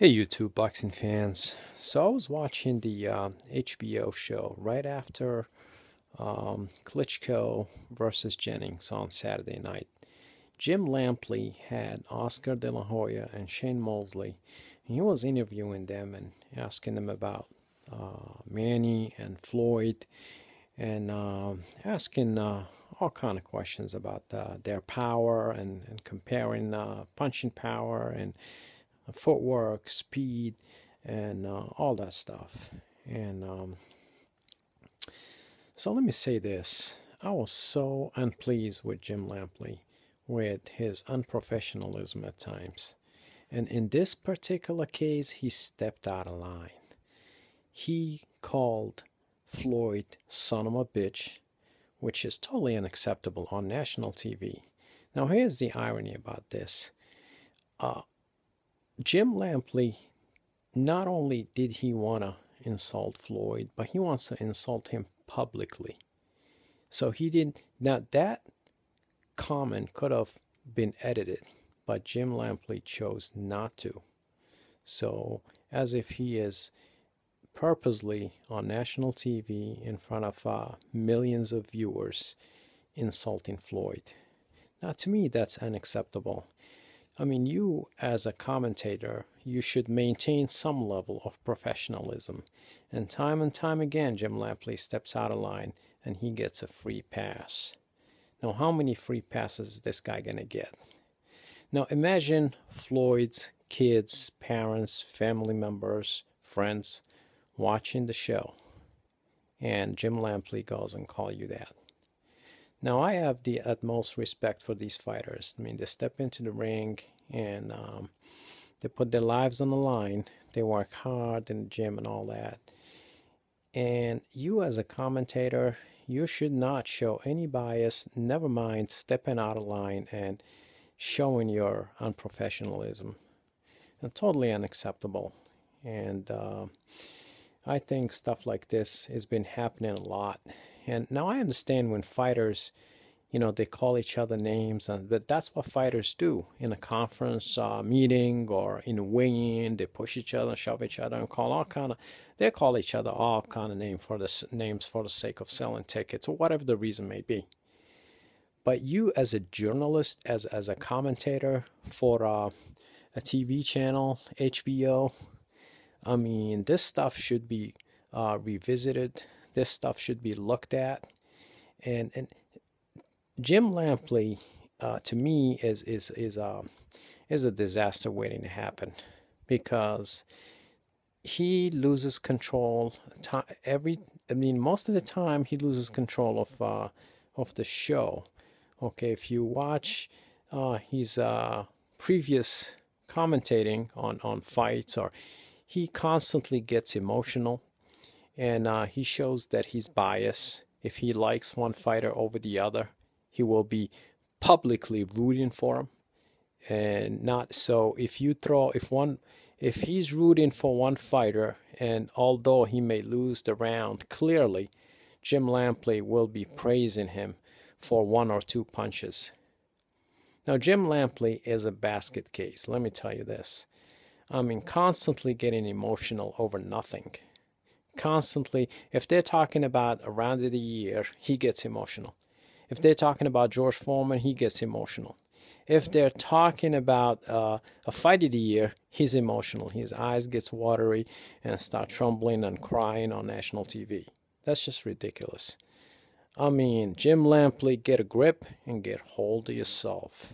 Hey YouTube boxing fans. So I was watching the HBO show right after Klitschko versus Jennings on Saturday night. Jim Lampley had Oscar De La Hoya and Shane Mosley. And he was interviewing them and asking them about Manny and Floyd and asking all kind of questions about their power and comparing punching power and footwork, speed, and all that stuff. And so let me say this. I was so unpleased with Jim Lampley with his unprofessionalism at times. And in this particular case, he stepped out of line. He called Floyd son of a bitch, which is totally unacceptable on national TV. Now, here's the irony about this. Jim Lampley, not only did he want to insult Floyd, but he wants to insult him publicly. So he didn't. Now that comment could have been edited, but Jim Lampley chose not to. So as if he is purposely on national TV in front of millions of viewers insulting Floyd. Now to me that's unacceptable. I mean, you as a commentator, you should maintain some level of professionalism. And time again, Jim Lampley steps out of line and he gets a free pass. Now, how many free passes is this guy going to get? Now, imagine Floyd's kids, parents, family members, friends watching the show. And Jim Lampley goes and calls you that. Now, I have the utmost respect for these fighters. I mean, they step into the ring and they put their lives on the line. They work hard in the gym and all that. And you as a commentator, you should not show any bias, never mind stepping out of line and showing your unprofessionalism. And totally unacceptable. And I think stuff like this has been happening a lot. And now I understand when fighters, they call each other names, but that's what fighters do in a conference meeting or in a weigh-in. They push each other, shove each other, and they call each other all kind of names for the sake of selling tickets or whatever the reason may be. But you as a journalist, as a commentator for a TV channel, HBO, I mean, this stuff should be revisited. This stuff should be looked at, and Jim Lampley, to me, is a disaster waiting to happen, because he loses control. Most of the time he loses control of the show. Okay, if you watch his previous commentating on fights, or he constantly gets emotional. And he shows that he's biased. If he likes one fighter over the other, he will be publicly rooting for him. And not so if he's rooting for one fighter, and although he may lose the round, clearly Jim Lampley will be praising him for one or two punches. Now, Jim Lampley is a basket case. Let me tell you this. I mean, constantly getting emotional over nothing. Constantly, if they're talking about a round of the year, he gets emotional. If they're talking about George Foreman, he gets emotional. If they're talking about a fight of the year, he's emotional. His eyes gets watery and start trembling and crying on national TV. That's just ridiculous. I mean, Jim Lampley, get a grip and get hold of yourself.